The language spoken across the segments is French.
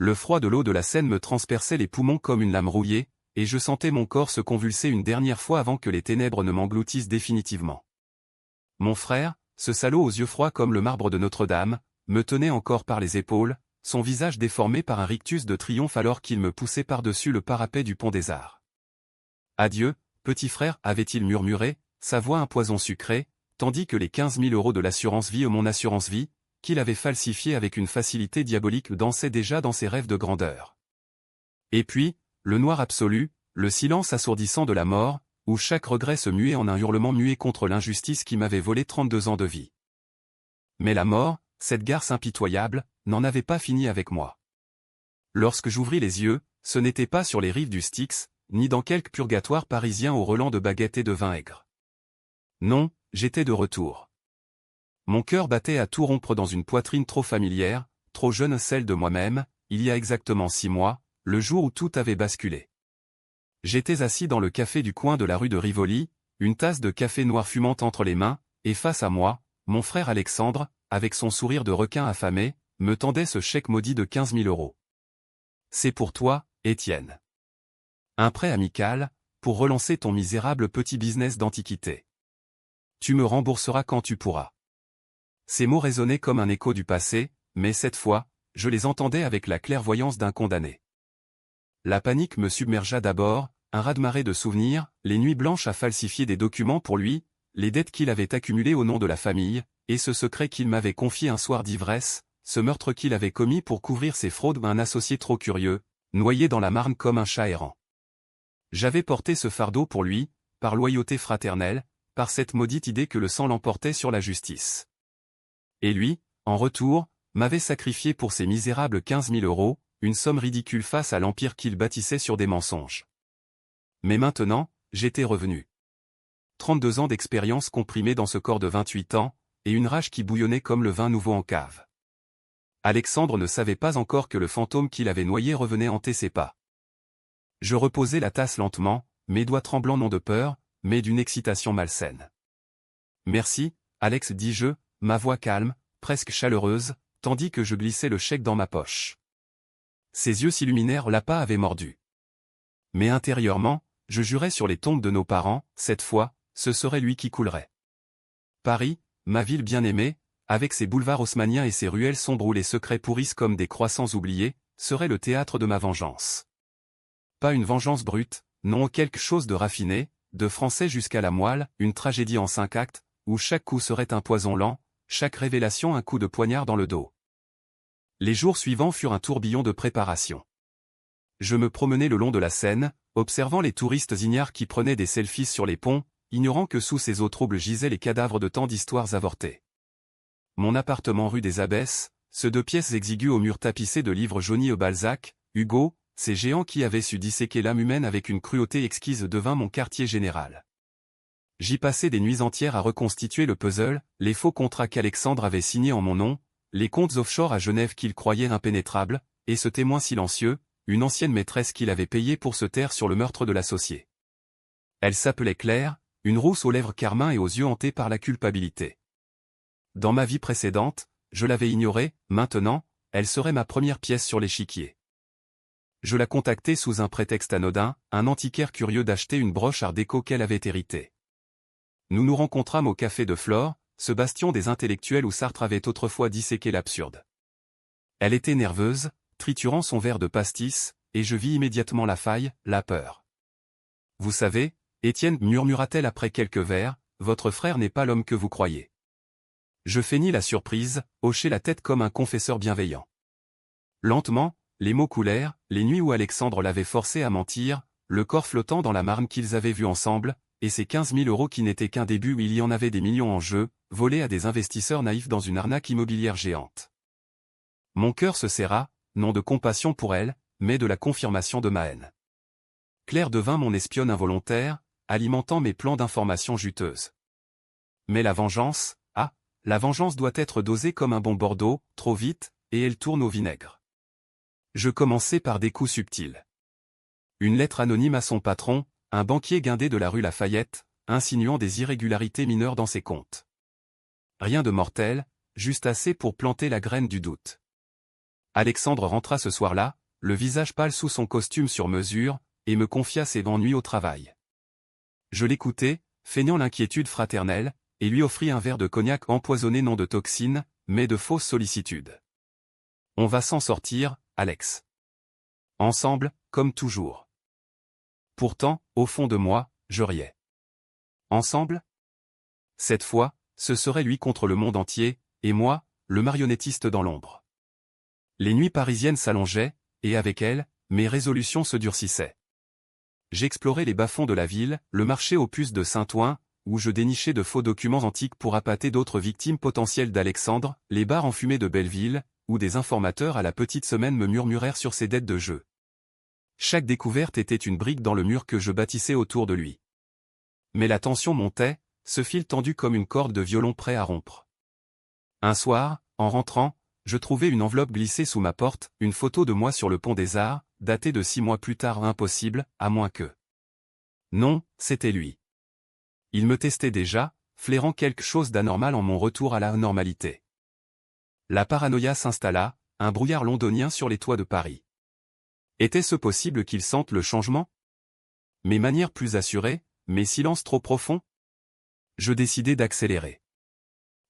Le froid de l'eau de la Seine me transperçait les poumons comme une lame rouillée, et je sentais mon corps se convulser une dernière fois avant que les ténèbres ne m'engloutissent définitivement. Mon frère, ce salaud aux yeux froids comme le marbre de Notre-Dame, me tenait encore par les épaules, son visage déformé par un rictus de triomphe alors qu'il me poussait par-dessus le parapet du pont des Arts. « Adieu, petit frère » avait-il murmuré, sa voix un poison sucré, tandis que les 15 000 € de l'assurance vie mon assurance vie, qu'il avait falsifié avec une facilité diabolique dansaient déjà dans ses rêves de grandeur. Et puis, le noir absolu, le silence assourdissant de la mort, où chaque regret se muait en un hurlement muet contre l'injustice qui m'avait volé 32 ans de vie. Mais la mort, cette garce impitoyable, n'en avait pas fini avec moi. Lorsque j'ouvris les yeux, ce n'était pas sur les rives du Styx, ni dans quelque purgatoire parisien au relent de baguettes et de vin aigre. Non, j'étais de retour. Mon cœur battait à tout rompre dans une poitrine trop familière, trop jeune celle de moi-même, il y a exactement 6 mois, le jour où tout avait basculé. J'étais assis dans le café du coin de la rue de Rivoli, une tasse de café noir fumante entre les mains, et face à moi, mon frère Alexandre, avec son sourire de requin affamé, me tendait ce chèque maudit de 15 000 €. C'est pour toi, Étienne. Un prêt amical, pour relancer ton misérable petit business d'antiquité. Tu me rembourseras quand tu pourras. Ces mots résonnaient comme un écho du passé, mais cette fois, je les entendais avec la clairvoyance d'un condamné. La panique me submergea d'abord, un raz-de-marée de souvenirs, les nuits blanches à falsifier des documents pour lui, les dettes qu'il avait accumulées au nom de la famille, et ce secret qu'il m'avait confié un soir d'ivresse, ce meurtre qu'il avait commis pour couvrir ses fraudes un associé trop curieux, noyé dans la Marne comme un chat errant. J'avais porté ce fardeau pour lui, par loyauté fraternelle, par cette maudite idée que le sang l'emportait sur la justice. Et lui, en retour, m'avait sacrifié pour ces misérables 15 000 €, une somme ridicule face à l'empire qu'il bâtissait sur des mensonges. Mais maintenant, j'étais revenu. 32 ans d'expérience comprimés dans ce corps de 28 ans, et une rage qui bouillonnait comme le vin nouveau en cave. Alexandre ne savait pas encore que le fantôme qu'il avait noyé revenait hanter ses pas. Je reposai la tasse lentement, mes doigts tremblants non de peur, mais d'une excitation malsaine. « Merci, Alex » dis-je, ma voix calme, presque chaleureuse, tandis que je glissais le chèque dans ma poche. Ses yeux s'illuminèrent, l'appât avait mordu. Mais intérieurement, je jurais sur les tombes de nos parents, cette fois, ce serait lui qui coulerait. Paris, ma ville bien-aimée, avec ses boulevards haussmanniens et ses ruelles sombres où les secrets pourrissent comme des croissants oubliés, serait le théâtre de ma vengeance. Pas une vengeance brute, non quelque chose de raffiné, de français jusqu'à la moelle, une tragédie en 5 actes, où chaque coup serait un poison lent, chaque révélation un coup de poignard dans le dos. Les jours suivants furent un tourbillon de préparation. Je me promenais le long de la Seine, observant les touristes ignares qui prenaient des selfies sur les ponts, ignorant que sous ces eaux troubles gisaient les cadavres de tant d'histoires avortées. Mon appartement rue des Abbesses, ce 2 pièces exigu aux murs tapissés de livres jaunis au Balzac, Hugo, ces géants qui avaient su disséquer l'âme humaine avec une cruauté exquise devint mon quartier général. J'y passais des nuits entières à reconstituer le puzzle, les faux contrats qu'Alexandre avait signés en mon nom, les comptes offshore à Genève qu'il croyait impénétrables, et ce témoin silencieux, une ancienne maîtresse qu'il avait payée pour se taire sur le meurtre de l'associé. Elle s'appelait Claire, une rousse aux lèvres carmin et aux yeux hantés par la culpabilité. Dans ma vie précédente, je l'avais ignorée, maintenant, elle serait ma première pièce sur l'échiquier. Je la contactai sous un prétexte anodin, un antiquaire curieux d'acheter une broche art déco qu'elle avait héritée. Nous nous rencontrâmes au café de Flore, ce bastion des intellectuels où Sartre avait autrefois disséqué l'absurde. Elle était nerveuse, triturant son verre de pastis, et je vis immédiatement la faille, la peur. « Vous savez, Étienne, murmura-t-elle après quelques verres, votre frère n'est pas l'homme que vous croyez. » Je feignis la surprise, hochai la tête comme un confesseur bienveillant. Lentement, les mots coulèrent, les nuits où Alexandre l'avait forcé à mentir, le corps flottant dans la Marne qu'ils avaient vu ensemble, et ces 15 000 € qui n'étaient qu'un début où il y en avait des millions en jeu, volés à des investisseurs naïfs dans une arnaque immobilière géante. Mon cœur se serra, non de compassion pour elle, mais de la confirmation de ma haine. Claire devint mon espionne involontaire, alimentant mes plans d'information juteuses. Mais la vengeance doit être dosée comme un bon Bordeaux, trop vite, et elle tourne au vinaigre. Je commençai par des coups subtils. Une lettre anonyme à son patron, un banquier guindé de la rue Lafayette, insinuant des irrégularités mineures dans ses comptes. Rien de mortel, juste assez pour planter la graine du doute. Alexandre rentra ce soir-là, le visage pâle sous son costume sur mesure, et me confia ses ennuis au travail. Je l'écoutai, feignant l'inquiétude fraternelle, et lui offrit un verre de cognac empoisonné non de toxines, mais de fausses sollicitudes. On va s'en sortir, Alex. Ensemble, comme toujours. Pourtant, au fond de moi, je riais. Ensemble? Cette fois, ce serait lui contre le monde entier, et moi, le marionnettiste dans l'ombre. Les nuits parisiennes s'allongeaient, et avec elles, mes résolutions se durcissaient. J'explorais les bas-fonds de la ville, le marché aux puces de Saint-Ouen, où je dénichais de faux documents antiques pour appâter d'autres victimes potentielles d'Alexandre, les bars enfumés de Belleville, où des informateurs à la petite semaine me murmurèrent sur ses dettes de jeu. Chaque découverte était une brique dans le mur que je bâtissais autour de lui. Mais la tension montait, ce fil tendu comme une corde de violon prêt à rompre. Un soir, en rentrant, je trouvai une enveloppe glissée sous ma porte, une photo de moi sur le pont des Arts, datée de 6 mois plus tard. Impossible, à moins que... Non, c'était lui. Il me testait déjà, flairant quelque chose d'anormal en mon retour à la normalité. La paranoïa s'installa, un brouillard londonien sur les toits de Paris. Était-ce possible qu'il sente le changement? Mes manières plus assurées, mes silences trop profonds? Je décidai d'accélérer.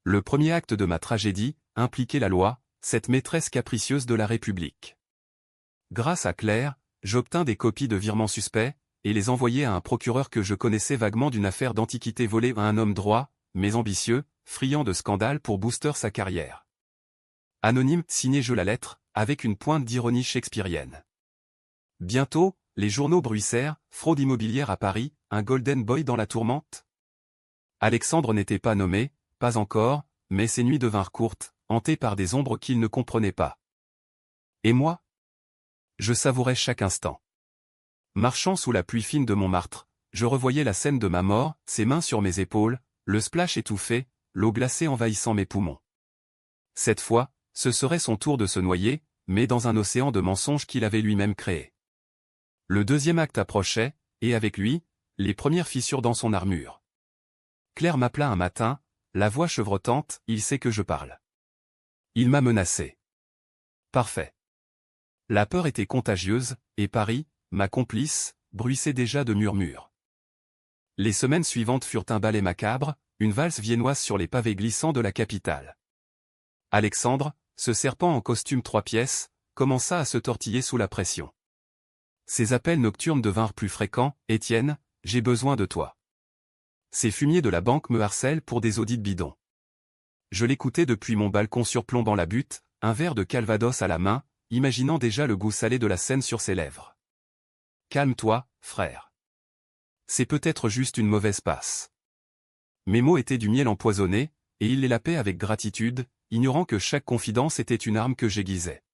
Le premier acte de ma tragédie impliquait la loi, cette maîtresse capricieuse de la République. Grâce à Claire, j'obtins des copies de virements suspects, et les envoyai à un procureur que je connaissais vaguement d'une affaire d'antiquité volée à un homme droit, mais ambitieux, friand de scandale pour booster sa carrière. Anonyme, signai-je la lettre, avec une pointe d'ironie shakespearienne. Bientôt, les journaux bruissèrent, fraude immobilière à Paris, un golden boy dans la tourmente. Alexandre n'était pas nommé, pas encore, mais ses nuits devinrent courtes, hantées par des ombres qu'il ne comprenait pas. Et moi? Je savourais chaque instant. Marchant sous la pluie fine de Montmartre, je revoyais la scène de ma mort, ses mains sur mes épaules, le splash étouffé, l'eau glacée envahissant mes poumons. Cette fois, ce serait son tour de se noyer, mais dans un océan de mensonges qu'il avait lui-même créé. Le deuxième acte approchait, et avec lui, les premières fissures dans son armure. Claire m'appela un matin, la voix chevrotante, il sait que je parle. Il m'a menacé. Parfait. La peur était contagieuse, et Paris, ma complice, bruissait déjà de murmures. Les semaines suivantes furent un ballet macabre, une valse viennoise sur les pavés glissants de la capitale. Alexandre, ce serpent en costume 3 pièces, commença à se tortiller sous la pression. Ses appels nocturnes devinrent plus fréquents, « Étienne, j'ai besoin de toi. » Ces fumiers de la banque me harcèlent pour des audits bidons. Je l'écoutais depuis mon balcon surplombant la butte, un verre de Calvados à la main, imaginant déjà le goût salé de la Seine sur ses lèvres. Calme-toi, frère. C'est peut-être juste une mauvaise passe. Mes mots étaient du miel empoisonné, et il les lapait avec gratitude, ignorant que chaque confidence était une arme que j'aiguisais.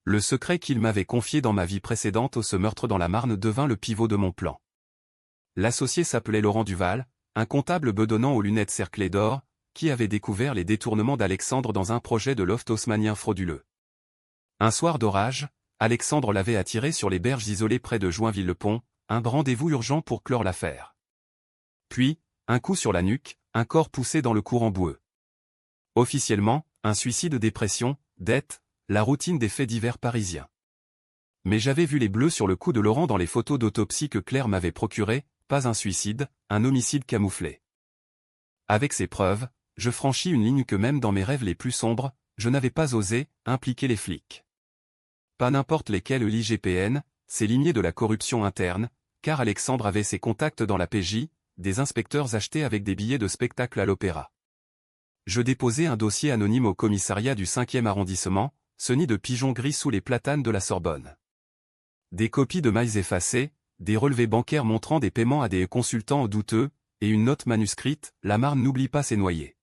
Le secret qu'il m'avait confié dans ma vie précédente au ce meurtre dans la Marne devint le pivot de mon plan. L'associé s'appelait Laurent Duval, un comptable bedonnant aux lunettes cerclées d'or, qui avait découvert les détournements d'Alexandre dans un projet de loft haussmannien frauduleux. Un soir d'orage, Alexandre l'avait attiré sur les berges isolées près de Joinville-le-Pont, un rendez-vous urgent pour clore l'affaire. Puis, un coup sur la nuque, un corps poussé dans le courant boueux. Officiellement, un suicide-dépression, dette, la routine des faits divers parisiens. Mais j'avais vu les bleus sur le cou de Laurent dans les photos d'autopsie que Claire m'avait procurées, pas un suicide, un homicide camouflé. Avec ces preuves, je franchis une ligne que même dans mes rêves les plus sombres, je n'avais pas osé impliquer les flics. Pas n'importe lesquels l'IGPN, ces lignées de la corruption interne, car Alexandre avait ses contacts dans la PJ, des inspecteurs achetés avec des billets de spectacle à l'opéra. Je déposai un dossier anonyme au commissariat du 5e arrondissement, ce nid de pigeons gris sous les platanes de la Sorbonne. Des copies de mails effacés, des relevés bancaires montrant des paiements à des consultants douteux, et une note manuscrite, la Marne n'oublie pas ses noyés.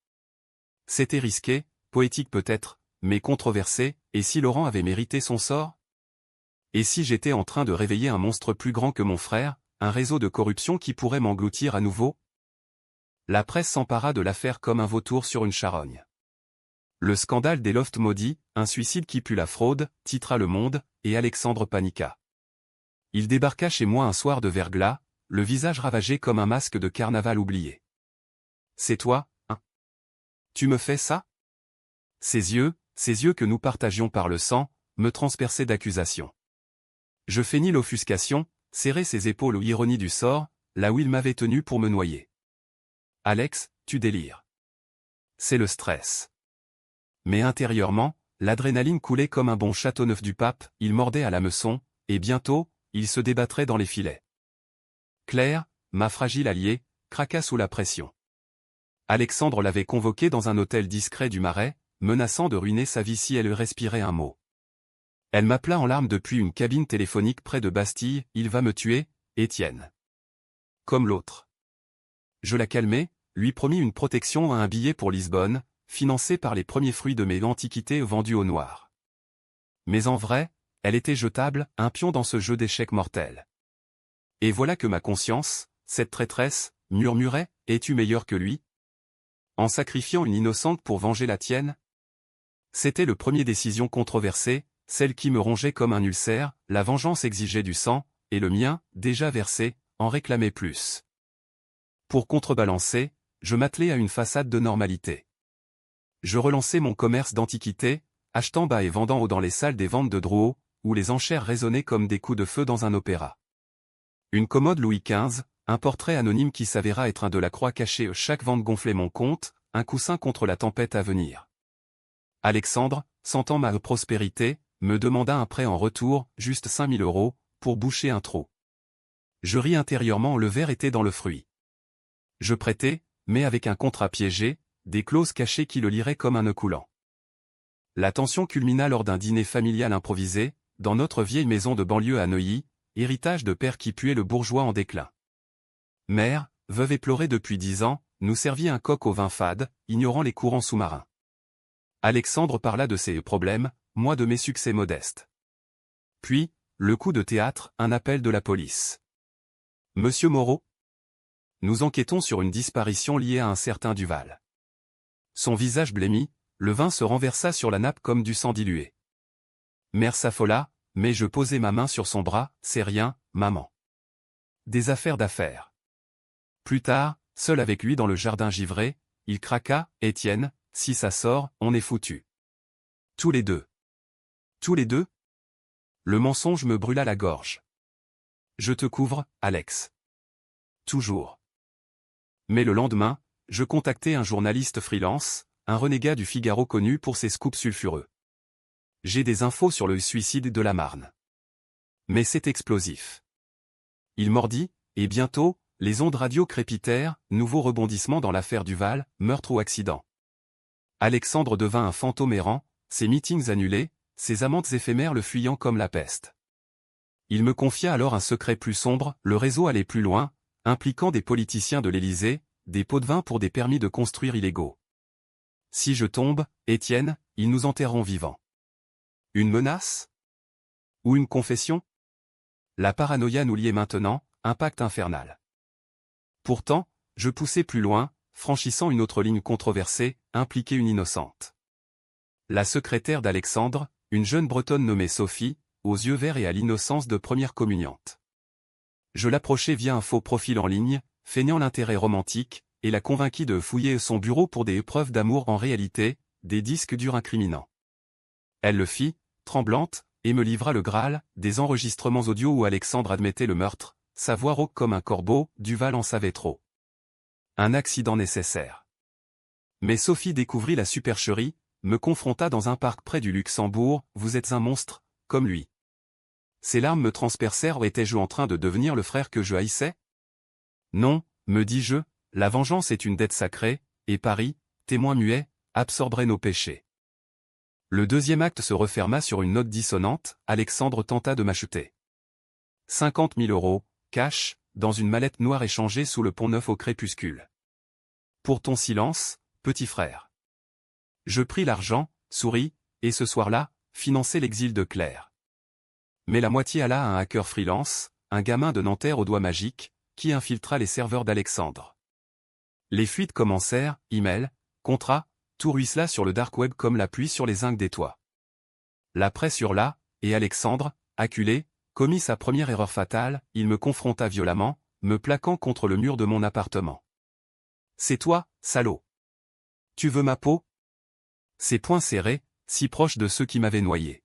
C'était risqué, poétique peut-être, mais controversé, et si Laurent avait mérité son sort? Et si j'étais en train de réveiller un monstre plus grand que mon frère, un réseau de corruption qui pourrait m'engloutir à nouveau? La presse s'empara de l'affaire comme un vautour sur une charogne. Le scandale des lofts maudits, un suicide qui pue la fraude, titra Le Monde, et Alexandre paniqua. Il débarqua chez moi un soir de verglas, le visage ravagé comme un masque de carnaval oublié. « C'est toi, hein? Tu me fais ça ?» Ces yeux que nous partagions par le sang, me transperçait d'accusations. Je feignis l'offuscation, serrai ses épaules aux ironies du sort, là où il m'avait tenu pour me noyer. Alex, tu délires. C'est le stress. Mais intérieurement, l'adrénaline coulait comme un bon Châteauneuf du Pape, il mordait à l'hameçon, et bientôt, il se débattrait dans les filets. Claire, ma fragile alliée, craqua sous la pression. Alexandre l'avait convoquée dans un hôtel discret du Marais, menaçant de ruiner sa vie si elle respirait un mot. Elle m'appela en larmes depuis une cabine téléphonique près de Bastille, il va me tuer, Étienne. Comme l'autre. Je la calmai, lui promis une protection à un billet pour Lisbonne, financé par les premiers fruits de mes antiquités vendus au noir. Mais en vrai, elle était jetable, un pion dans ce jeu d'échecs mortel. Et voilà que ma conscience, cette traîtresse, murmurait, es-tu meilleur que lui? En sacrifiant une innocente pour venger la tienne? C'était le premier décision controversée, celle qui me rongeait comme un ulcère, la vengeance exigeait du sang, et le mien, déjà versé, en réclamait plus. Pour contrebalancer, je m'attelai à une façade de normalité. Je relançai mon commerce d'antiquités, achetant bas et vendant haut dans les salles des ventes de Drouot, où les enchères résonnaient comme des coups de feu dans un opéra. Une commode Louis XV, un portrait anonyme qui s'avéra être un Delacroix caché, chaque vente gonflait mon compte, un coussin contre la tempête à venir. Alexandre, sentant ma prospérité, me demanda un prêt en retour, juste 5 000 €, pour boucher un trou. Je ris intérieurement, le verre était dans le fruit. Je prêtai, mais avec un contrat piégé, des clauses cachées qui le liraient comme un nœud coulant. La tension culmina lors d'un dîner familial improvisé, dans notre vieille maison de banlieue à Neuilly, héritage de père qui puait le bourgeois en déclin. Mère, veuve éplorée depuis 10 ans, nous servit un coq au vin fade, ignorant les courants sous-marins. Alexandre parla de ses problèmes, moi de mes succès modestes. Puis, le coup de théâtre, un appel de la police. Monsieur Moreau? Nous enquêtons sur une disparition liée à un certain Duval. Son visage blêmit, le vin se renversa sur la nappe comme du sang dilué. Mère s'affola, mais je posai ma main sur son bras, c'est rien, maman. Des affaires d'affaires. Plus tard, seul avec lui dans le jardin givré, il craqua, Étienne, si ça sort, on est foutu. Tous les deux. Tous les deux? Le mensonge me brûla la gorge. Je te couvre, Alex. Toujours. Mais le lendemain, je contactai un journaliste freelance, un renégat du Figaro connu pour ses scoops sulfureux. J'ai des infos sur le suicide de la Marne. Mais c'est explosif. Il mordit, et bientôt, les ondes radio crépitèrent, nouveau rebondissement dans l'affaire Duval, meurtre ou accident. Alexandre devint un fantôme errant, ses meetings annulés, ses amantes éphémères le fuyant comme la peste. Il me confia alors un secret plus sombre, le réseau allait plus loin, impliquant des politiciens de l'Élysée, des pots de vin pour des permis de construire illégaux. Si je tombe, Étienne, ils nous enterreront vivants. Une menace? Ou une confession? La paranoïa nous liait maintenant, un pacte infernal. Pourtant, je poussais plus loin, franchissant une autre ligne controversée, impliquer une innocente. La secrétaire d'Alexandre, une jeune bretonne nommée Sophie, aux yeux verts et à l'innocence de première communiante. Je l'approchai via un faux profil en ligne, feignant l'intérêt romantique, et la convainquis de fouiller son bureau pour des preuves d'amour en réalité, des disques durs incriminants. Elle le fit, tremblante, et me livra le Graal, des enregistrements audio où Alexandre admettait le meurtre, sa voix rauque comme un corbeau, Duval en savait trop. Un accident nécessaire. Mais Sophie découvrit la supercherie, me confronta dans un parc près du Luxembourg, vous êtes un monstre, comme lui. Ses larmes me transpercèrent, étais-je en train de devenir le frère que je haïssais? Non, me dis-je, la vengeance est une dette sacrée, et Paris, témoin muet, absorberait nos péchés. Le deuxième acte se referma sur une note dissonante, Alexandre tenta de m'acheter 50 000 €, cash, dans une mallette noire échangée sous le Pont-Neuf au crépuscule. Pour ton silence, petit frère. Je pris l'argent, souris, et ce soir-là, finançai l'exil de Claire. Mais la moitié alla à un hacker freelance, un gamin de Nanterre aux doigts magiques, qui infiltra les serveurs d'Alexandre. Les fuites commencèrent, emails, contrats, tout ruissela sur le dark web comme la pluie sur les zincs des toits. La presse hurla, et Alexandre, acculé, commit sa première erreur fatale, il me confronta violemment, me plaquant contre le mur de mon appartement. C'est toi, salaud. Tu veux ma peau? Ses poings serrés, si proches de ceux qui m'avaient noyé.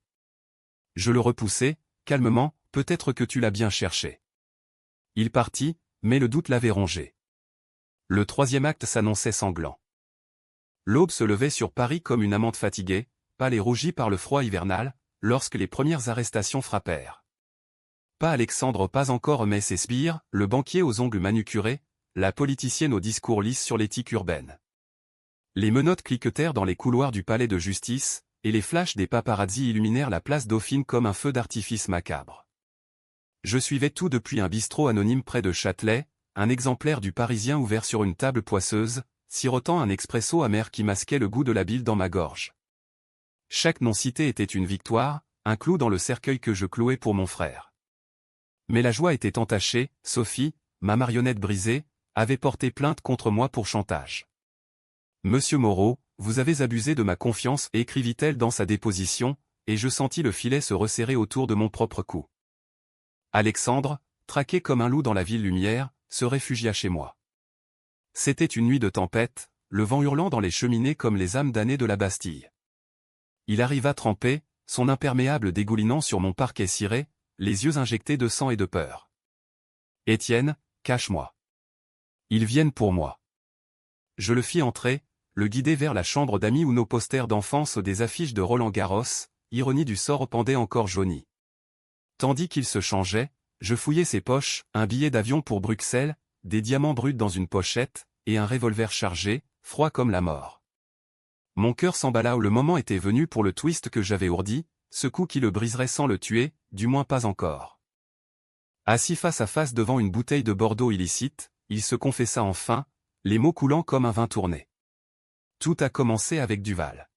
Je le repoussai, calmement, peut-être que tu l'as bien cherché. Il partit, mais le doute l'avait rongé. Le troisième acte s'annonçait sanglant. L'aube se levait sur Paris comme une amante fatiguée, pâle et rougie par le froid hivernal, lorsque les premières arrestations frappèrent. Pas Alexandre, pas encore, mais ses sbires, le banquier aux ongles manucurés, la politicienne aux discours lisses sur l'éthique urbaine. Les menottes cliquetèrent dans les couloirs du palais de justice, et les flashs des paparazzis illuminèrent la place Dauphine comme un feu d'artifice macabre. Je suivais tout depuis un bistrot anonyme près de Châtelet, un exemplaire du Parisien ouvert sur une table poisseuse, sirotant un expresso amer qui masquait le goût de la bile dans ma gorge. Chaque nom cité était une victoire, un clou dans le cercueil que je clouais pour mon frère. Mais la joie était entachée, Sophie, ma marionnette brisée, avait porté plainte contre moi pour chantage. Monsieur Moreau, vous avez abusé de ma confiance, écrivit-elle dans sa déposition, et je sentis le filet se resserrer autour de mon propre cou. Alexandre, traqué comme un loup dans la ville lumière, se réfugia chez moi. C'était une nuit de tempête, le vent hurlant dans les cheminées comme les âmes damnées de la Bastille. Il arriva trempé, son imperméable dégoulinant sur mon parquet ciré, les yeux injectés de sang et de peur. « Étienne, cache-moi. Ils viennent pour moi. » Je le fis entrer, le guidai vers la chambre d'amis où nos posters d'enfance des affiches de Roland Garros, ironie du sort, pendaient encore jaunis. Tandis qu'il se changeait, je fouillais ses poches, un billet d'avion pour Bruxelles, des diamants bruts dans une pochette, et un revolver chargé, froid comme la mort. Mon cœur s'emballa où le moment était venu pour le twist que j'avais ourdi, ce coup qui le briserait sans le tuer, du moins pas encore. Assis face à face devant une bouteille de Bordeaux illicite, il se confessa enfin, les mots coulant comme un vin tourné. Tout a commencé avec Duval.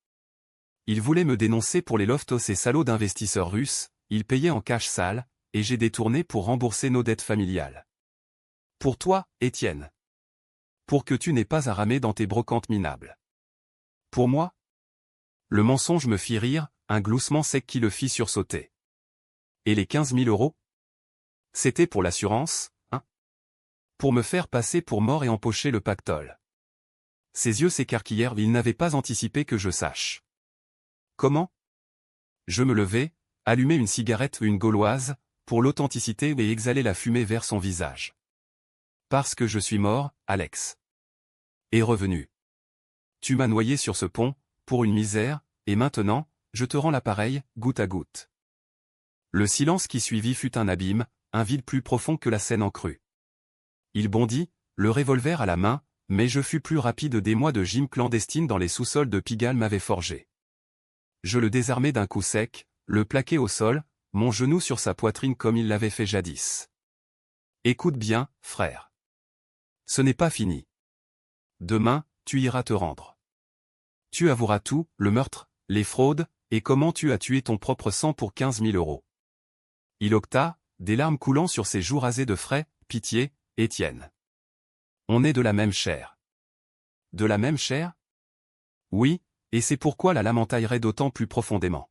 Il voulait me dénoncer pour les loftos, ces salauds d'investisseurs russes, il payait en cash sale, et j'ai détourné pour rembourser nos dettes familiales. Pour toi, Étienne. Pour que tu n'aies pas à ramer dans tes brocantes minables. Pour moi? Le mensonge me fit rire, un gloussement sec qui le fit sursauter. Et les 15 000 euros? C'était pour l'assurance, hein? Pour me faire passer pour mort et empocher le pactole. Ses yeux s'écarquillèrent, il n'avait pas anticipé que je sache. Comment? Je me levai, allumai une cigarette ou une gauloise, pour l'authenticité et exhaler la fumée vers son visage. Parce que je suis mort, Alex. Et revenu. Tu m'as noyé sur ce pont, pour une misère, et maintenant, je te rends l'appareil, goutte à goutte. Le silence qui suivit fut un abîme, un vide plus profond que la Seine en crue. Il bondit, le revolver à la main, mais je fus plus rapide des mois de gym clandestine dans les sous-sols de Pigalle m'avaient forgé. Je le désarmai d'un coup sec, le plaquai au sol, mon genou sur sa poitrine comme il l'avait fait jadis. Écoute bien, frère. Ce n'est pas fini. Demain, tu iras te rendre. Tu avoueras tout, le meurtre, les fraudes, et comment tu as tué ton propre sang pour 15 000 euros. Il octa, des larmes coulant sur ses joues rasées de frais, pitié, Étienne. On est de la même chair. De la même chair? Oui, et c'est pourquoi la lamentaillerait d'autant plus profondément.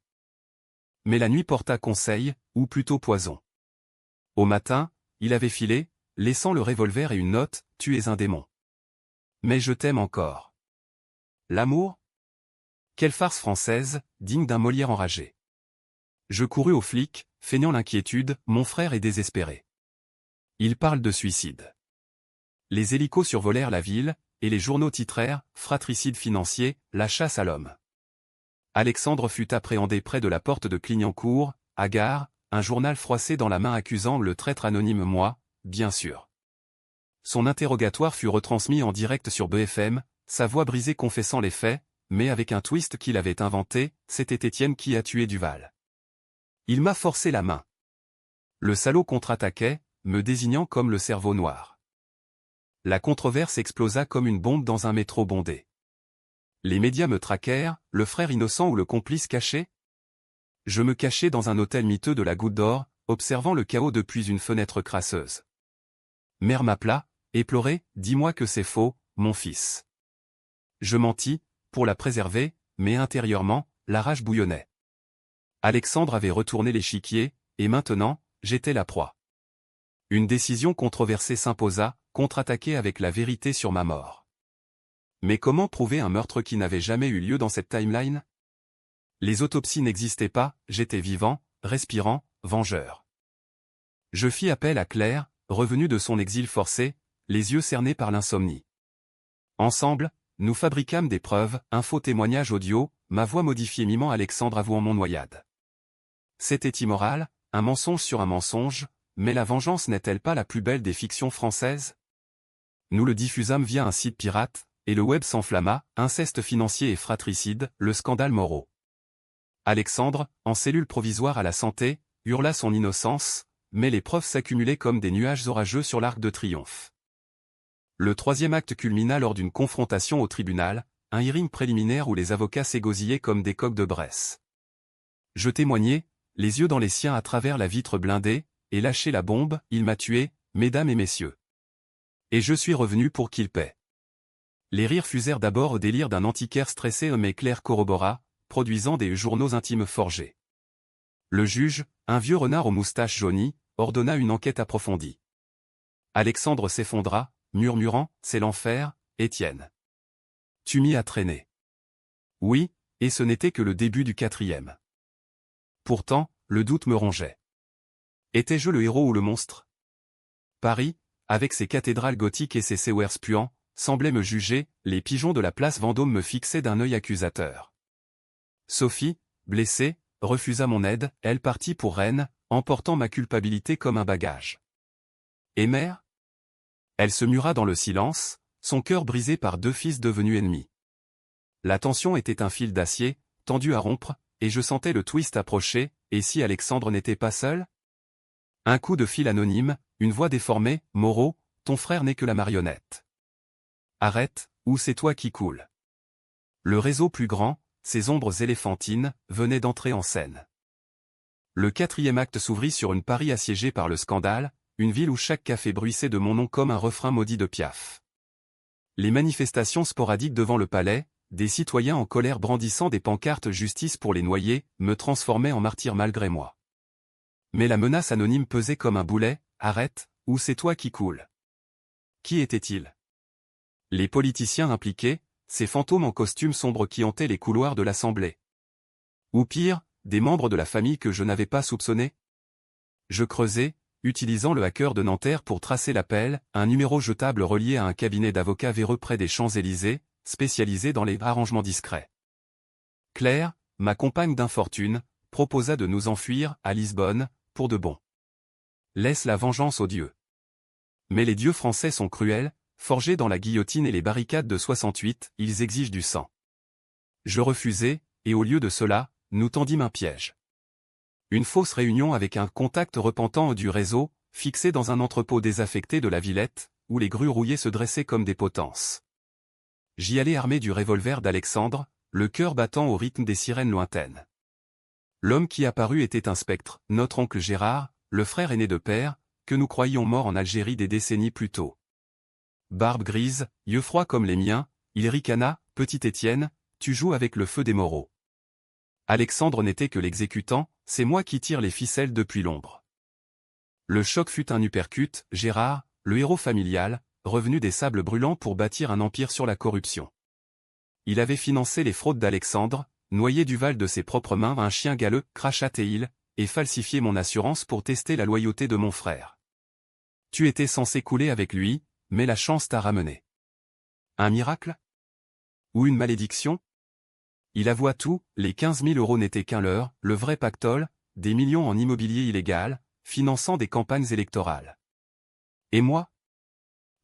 Mais la nuit porta conseil, ou plutôt poison. Au matin, il avait filé, laissant le revolver et une note, « Tu es un démon. Mais je t'aime encore. » L'amour? Quelle farce française, digne d'un Molière enragé. Je courus aux flics, feignant l'inquiétude, mon frère est désespéré. Il parle de suicide. Les hélicos survolèrent la ville, et les journaux titrèrent « Fratricide financier, la chasse à l'homme ». Alexandre fut appréhendé près de la porte de Clignancourt, à Gare, un journal froissé dans la main accusant le traître anonyme moi, bien sûr. Son interrogatoire fut retransmis en direct sur BFM, sa voix brisée confessant les faits, mais avec un twist qu'il avait inventé, c'était Étienne qui a tué Duval. Il m'a forcé la main. Le salaud contre-attaquait, me désignant comme le cerveau noir. La controverse explosa comme une bombe dans un métro bondé. Les médias me traquèrent, le frère innocent ou le complice caché? Je me cachai dans un hôtel miteux de la Goutte d'Or, observant le chaos depuis une fenêtre crasseuse. Mère m'appela, éplorée, « Dis-moi que c'est faux, mon fils. » Je mentis, pour la préserver, mais intérieurement, la rage bouillonnait. Alexandre avait retourné l'échiquier, et maintenant, j'étais la proie. Une décision controversée s'imposa, contre-attaquer avec la vérité sur ma mort. Mais comment prouver un meurtre qui n'avait jamais eu lieu dans cette timeline? Les autopsies n'existaient pas, j'étais vivant, respirant, vengeur. Je fis appel à Claire, revenue de son exil forcé, les yeux cernés par l'insomnie. Ensemble, nous fabriquâmes des preuves, un faux témoignage audio, ma voix modifiée mimant Alexandre avouant mon noyade. C'était immoral, un mensonge sur un mensonge, mais la vengeance n'est-elle pas la plus belle des fictions françaises? Nous le diffusâmes via un site pirate, et le web s'enflamma, inceste financier et fratricide, le scandale Moreau. Alexandre, en cellule provisoire à la santé, hurla son innocence, mais les preuves s'accumulaient comme des nuages orageux sur l'Arc de Triomphe. Le troisième acte culmina lors d'une confrontation au tribunal, un hearing préliminaire où les avocats s'égosillaient comme des coqs de Bresse. Je témoignai, les yeux dans les siens à travers la vitre blindée, et lâché la bombe, il m'a tué, mesdames et messieurs. Et je suis revenu pour qu'il paie. Les rires fusèrent d'abord au délire d'un antiquaire stressé mais Claire corrobora, produisant des journaux intimes forgés. Le juge, un vieux renard aux moustaches jaunies, ordonna une enquête approfondie. Alexandre s'effondra, murmurant, c'est l'enfer, Étienne. Tu m'y as traîné. Oui, et ce n'était que le début du 4e. Pourtant, le doute me rongeait. Étais-je le héros ou le monstre? Paris, avec ses cathédrales gothiques et ses sewers puants, semblait me juger, les pigeons de la place Vendôme me fixaient d'un œil accusateur. Sophie, blessée, refusa mon aide, elle partit pour Rennes, emportant ma culpabilité comme un bagage. Et mère? Elle se mura dans le silence, son cœur brisé par 2 fils devenus ennemis. La tension était un fil d'acier, tendu à rompre, et je sentais le twist approcher, et si Alexandre n'était pas seul? Un coup de fil anonyme, une voix déformée, Moreau, ton frère n'est que la marionnette. Arrête, ou c'est toi qui coule. Le réseau plus grand, ces ombres éléphantines, venaient d'entrer en scène. Le 4e acte s'ouvrit sur une Paris assiégée par le scandale, une ville où chaque café bruissait de mon nom comme un refrain maudit de Piaf. Les manifestations sporadiques devant le palais, des citoyens en colère brandissant des pancartes justice pour les noyés, me transformaient en martyr malgré moi. Mais la menace anonyme pesait comme un boulet, arrête, ou c'est toi qui coule. Qui était-il? Les politiciens impliqués, ces fantômes en costume sombre qui hantaient les couloirs de l'Assemblée. Ou pire, des membres de la famille que je n'avais pas soupçonnés? Je creusais, utilisant le hacker de Nanterre pour tracer l'appel, un numéro jetable relié à un cabinet d'avocats véreux près des Champs-Élysées, spécialisé dans les arrangements discrets. Claire, ma compagne d'infortune, proposa de nous enfuir, à Lisbonne, pour de bon. Laisse la vengeance aux dieux. Mais les dieux français sont cruels, forgés dans la guillotine et les barricades de 68, ils exigent du sang. Je refusai, et au lieu de cela, nous tendîmes un piège. Une fausse réunion avec un contact repentant du réseau, fixé dans un entrepôt désaffecté de la Villette, où les grues rouillées se dressaient comme des potences. J'y allai armé du revolver d'Alexandre, le cœur battant au rythme des sirènes lointaines. L'homme qui apparut était un spectre, notre oncle Gérard, le frère aîné de père, que nous croyions mort en Algérie des décennies plus tôt. Barbe grise, yeux froids comme les miens, il ricana, petit Étienne, tu joues avec le feu des Moreau. Alexandre n'était que l'exécutant, c'est moi qui tire les ficelles depuis l'ombre. Le choc fut un uppercut, Gérard, le héros familial, revenu des sables brûlants pour bâtir un empire sur la corruption. Il avait financé les fraudes d'Alexandre, noyé Duval de ses propres mains un chien galeux, cracha-t-il, et falsifié mon assurance pour tester la loyauté de mon frère. Tu étais censé couler avec lui, mais la chance t'a ramené. Un miracle? Ou une malédiction? Il avoua tout, les 15 000 € n'étaient qu'un leurre, le vrai pactole, des millions en immobilier illégal, finançant des campagnes électorales. Et moi?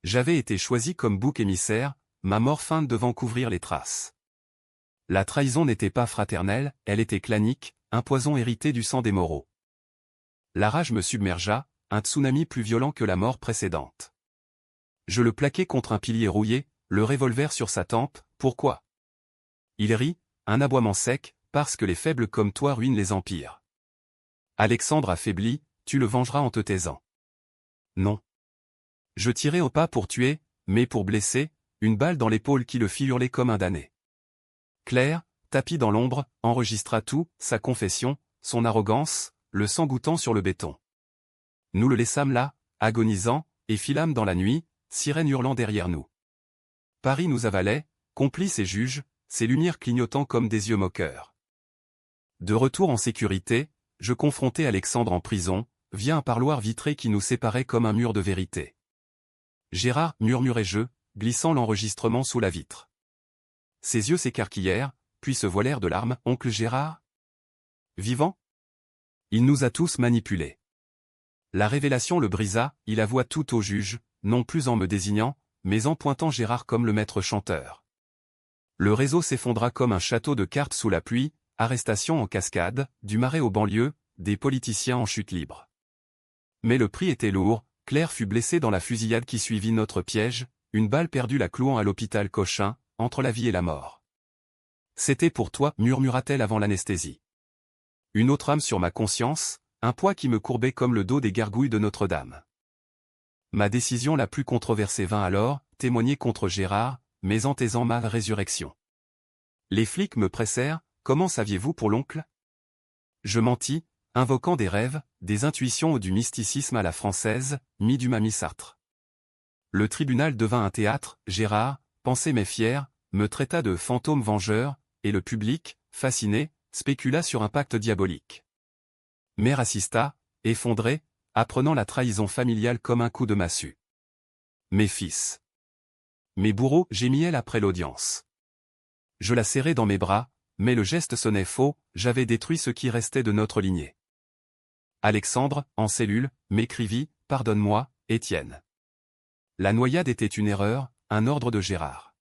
J'avais été choisi comme bouc émissaire, ma mort feinte devant couvrir les traces. La trahison n'était pas fraternelle, elle était clanique, un poison hérité du sang des Moreau. La rage me submergea, un tsunami plus violent que la mort précédente. Je le plaquai contre un pilier rouillé, le revolver sur sa tempe, pourquoi? Il rit, un aboiement sec, parce que les faibles comme toi ruinent les empires. Alexandre affaibli, tu le vengeras en te taisant. Non. Je tirai au pas pour tuer, mais pour blesser, une balle dans l'épaule qui le fit hurler comme un damné. Claire, tapis dans l'ombre, enregistra tout, sa confession, son arrogance, le sang goûtant sur le béton. Nous le laissâmes là, agonisant, et filâmes dans la nuit, sirène hurlant derrière nous. Paris nous avalait, complices et juges, ses lumières clignotant comme des yeux moqueurs. De retour en sécurité, je confrontai Alexandre en prison, via un parloir vitré qui nous séparait comme un mur de vérité. Gérard, murmurai-je, glissant l'enregistrement sous la vitre. Ses yeux s'écarquillèrent, puis se voilèrent de larmes. Oncle Gérard? Vivant? Il nous a tous manipulés. La révélation le brisa, il avoua tout au juge, non plus en me désignant, mais en pointant Gérard comme le maître chanteur. Le réseau s'effondra comme un château de cartes sous la pluie, arrestations en cascade, du Marais aux banlieues, des politiciens en chute libre. Mais le prix était lourd, Claire fut blessée dans la fusillade qui suivit notre piège, une balle perdue la clouant à l'hôpital Cochin, entre la vie et la mort. C'était pour toi, murmura-t-elle avant l'anesthésie. Une autre âme sur ma conscience, un poids qui me courbait comme le dos des gargouilles de Notre-Dame. Ma décision la plus controversée vint alors, témoigner contre Gérard, mais en taisant ma résurrection. Les flics me pressèrent, comment saviez-vous pour l'oncle? Je mentis, invoquant des rêves, des intuitions ou du mysticisme à la française, mi-Dumas mi-Sartre. Le tribunal devint un théâtre, Gérard, pensé mais fier, me traita de fantôme vengeur, et le public, fasciné, spécula sur un pacte diabolique. Mère assista, effondrée, apprenant la trahison familiale comme un coup de massue. Mes fils. Mes bourreaux, gémit-elle après l'audience. Je la serrai dans mes bras, mais le geste sonnait faux, j'avais détruit ce qui restait de notre lignée. Alexandre, en cellule, m'écrivit, pardonne-moi, Étienne. La noyade était une erreur, un ordre de Gérard.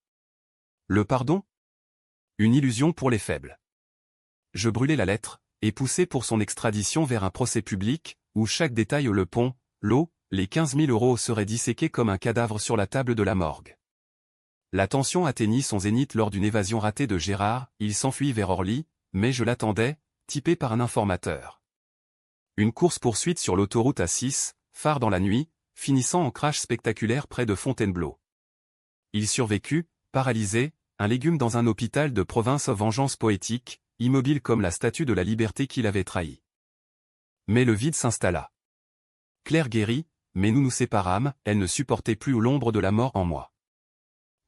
Le pardon? Une illusion pour les faibles. Je brûlai la lettre, et poussai pour son extradition vers un procès public, où chaque détail le pont, l'eau, les 15 000 € seraient disséqués comme un cadavre sur la table de la morgue. La tension atteignit son zénith lors d'une évasion ratée de Gérard, il s'enfuit vers Orly, mais je l'attendais, typé par un informateur. Une course-poursuite sur l'autoroute A6, phare dans la nuit, finissant en crash spectaculaire près de Fontainebleau. Il survécut, paralysé, un légume dans un hôpital de province, vengeance poétique, immobile comme la statue de la liberté qu'il avait trahie. Mais le vide s'installa. Claire guérit, mais nous nous séparâmes, elle ne supportait plus l'ombre de la mort en moi.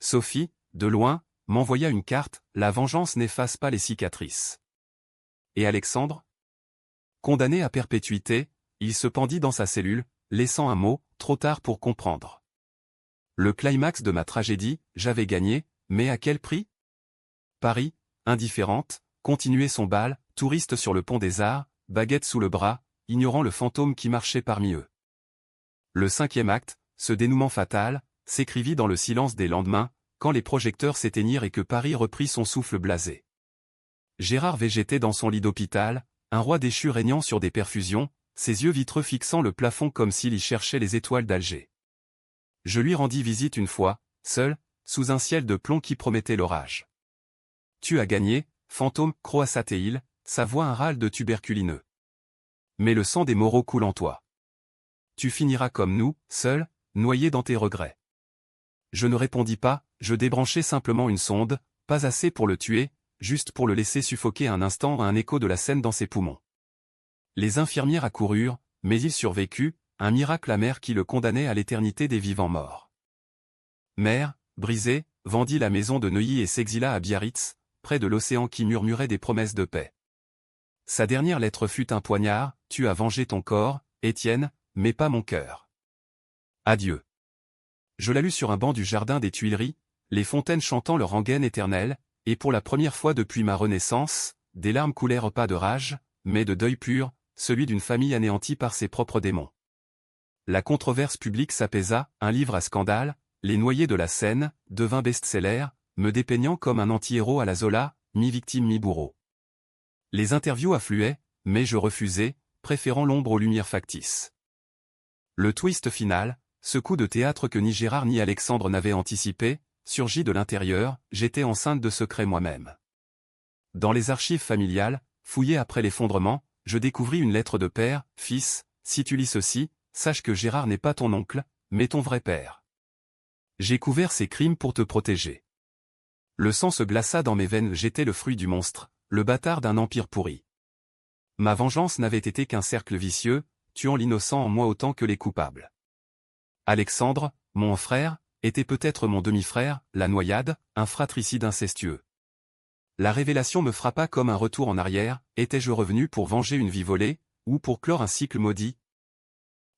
Sophie, de loin, m'envoya une carte, la vengeance n'efface pas les cicatrices. Et Alexandre? Condamné à perpétuité, il se pendit dans sa cellule, laissant un mot, trop tard pour comprendre. Le climax de ma tragédie, j'avais gagné, mais à quel prix? Paris, indifférente, continuait son bal, touriste sur le pont des Arts, baguette sous le bras, ignorant le fantôme qui marchait parmi eux. Le 5e acte, ce dénouement fatal, s'écrivit dans le silence des lendemains, quand les projecteurs s'éteignirent et que Paris reprit son souffle blasé. Gérard végétait dans son lit d'hôpital, un roi déchu régnant sur des perfusions, ses yeux vitreux fixant le plafond comme s'il y cherchait les étoiles d'Alger. Je lui rendis visite une fois, seul, sous un ciel de plomb qui promettait l'orage. Tu as gagné, fantôme, croassa-t-il, sa voix un râle de tuberculineux. Mais le sang des Moreau coule en toi. Tu finiras comme nous, seul, noyé dans tes regrets. Je ne répondis pas, je débranchai simplement une sonde, pas assez pour le tuer, juste pour le laisser suffoquer un instant à un écho de la scène dans ses poumons. Les infirmières accoururent, mais il survécut, un miracle amer qui le condamnait à l'éternité des vivants morts. Mère, brisée, vendit la maison de Neuilly et s'exila à Biarritz, près de l'océan qui murmurait des promesses de paix. Sa dernière lettre fut un poignard, tu as vengé ton corps, Étienne, mais pas mon cœur. Adieu. Je la lus sur un banc du jardin des Tuileries, les fontaines chantant leur rengaine éternelle, et pour la première fois depuis ma renaissance, des larmes coulèrent pas de rage, mais de deuil pur, celui d'une famille anéantie par ses propres démons. La controverse publique s'apaisa, un livre à scandale, Les Noyés de la Seine, devint best-seller, me dépeignant comme un anti-héros à la Zola, mi-victime mi-bourreau. Les interviews affluaient, mais je refusai, préférant l'ombre aux lumières factices. Le twist final, ce coup de théâtre que ni Gérard ni Alexandre n'avaient anticipé, surgit de l'intérieur, j'étais enceinte de secrets moi-même. Dans les archives familiales, fouillées après l'effondrement, je découvris une lettre de père, fils, si tu lis ceci, sache que Gérard n'est pas ton oncle, mais ton vrai père. J'ai couvert ses crimes pour te protéger. Le sang se glaça dans mes veines, j'étais le fruit du monstre, le bâtard d'un empire pourri. Ma vengeance n'avait été qu'un cercle vicieux, tuant l'innocent en moi autant que les coupables. Alexandre, mon frère, était peut-être mon demi-frère, la noyade, un fratricide incestueux. La révélation me frappa comme un retour en arrière, étais-je revenu pour venger une vie volée, ou pour clore un cycle maudit?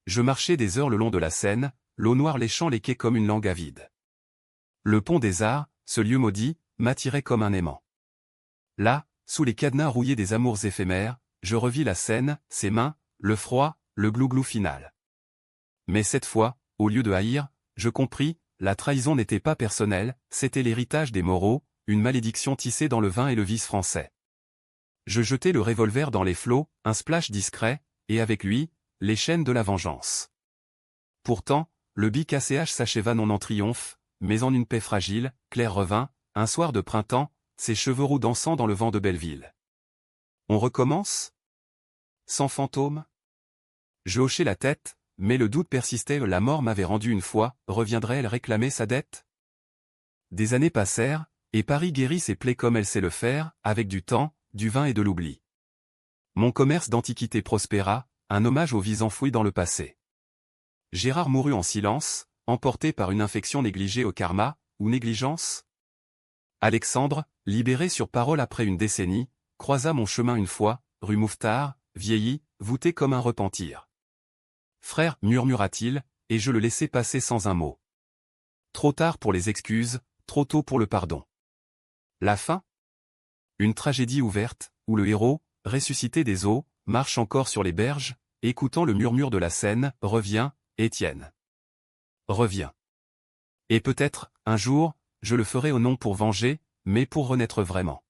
Je marchais des heures le long de la Seine, l'eau noire léchant les quais comme une langue avide. Le pont des Arts, ce lieu maudit, m'attirait comme un aimant. Là, sous les cadenas rouillés des amours éphémères, je revis la Seine, ses mains, le froid, le glouglou final. Mais cette fois, au lieu de haïr, je compris, la trahison n'était pas personnelle, c'était l'héritage des Moreau, une malédiction tissée dans le vin et le vice français. Je jetai le revolver dans les flots, un splash discret, et avec lui, les chaînes de la vengeance. Pourtant, le BKCH s'acheva non en triomphe, mais en une paix fragile. Claire revint, un soir de printemps, ses cheveux roux dansant dans le vent de Belleville. On recommence? Sans fantôme? Je hochai la tête, mais le doute persistait. La mort m'avait rendu une fois, reviendrait-elle réclamer sa dette? Des années passèrent, et Paris guérit ses plaies comme elle sait le faire, avec du temps, du vin et de l'oubli. Mon commerce d'antiquités prospéra, un hommage aux vies enfouies dans le passé. Gérard mourut en silence, emporté par une infection négligée au karma, ou négligence? Alexandre, libéré sur parole après une décennie, croisa mon chemin une fois, rue Mouffetard, vieilli, voûté comme un repentir. Frère, murmura-t-il, et je le laissai passer sans un mot. Trop tard pour les excuses, trop tôt pour le pardon. La fin? Une tragédie ouverte, où le héros, ressuscité des eaux, marche encore sur les berges, écoutant le murmure de la Seine, reviens, Étienne. Reviens. Et peut-être, un jour, je le ferai au nom pour venger, mais pour renaître vraiment.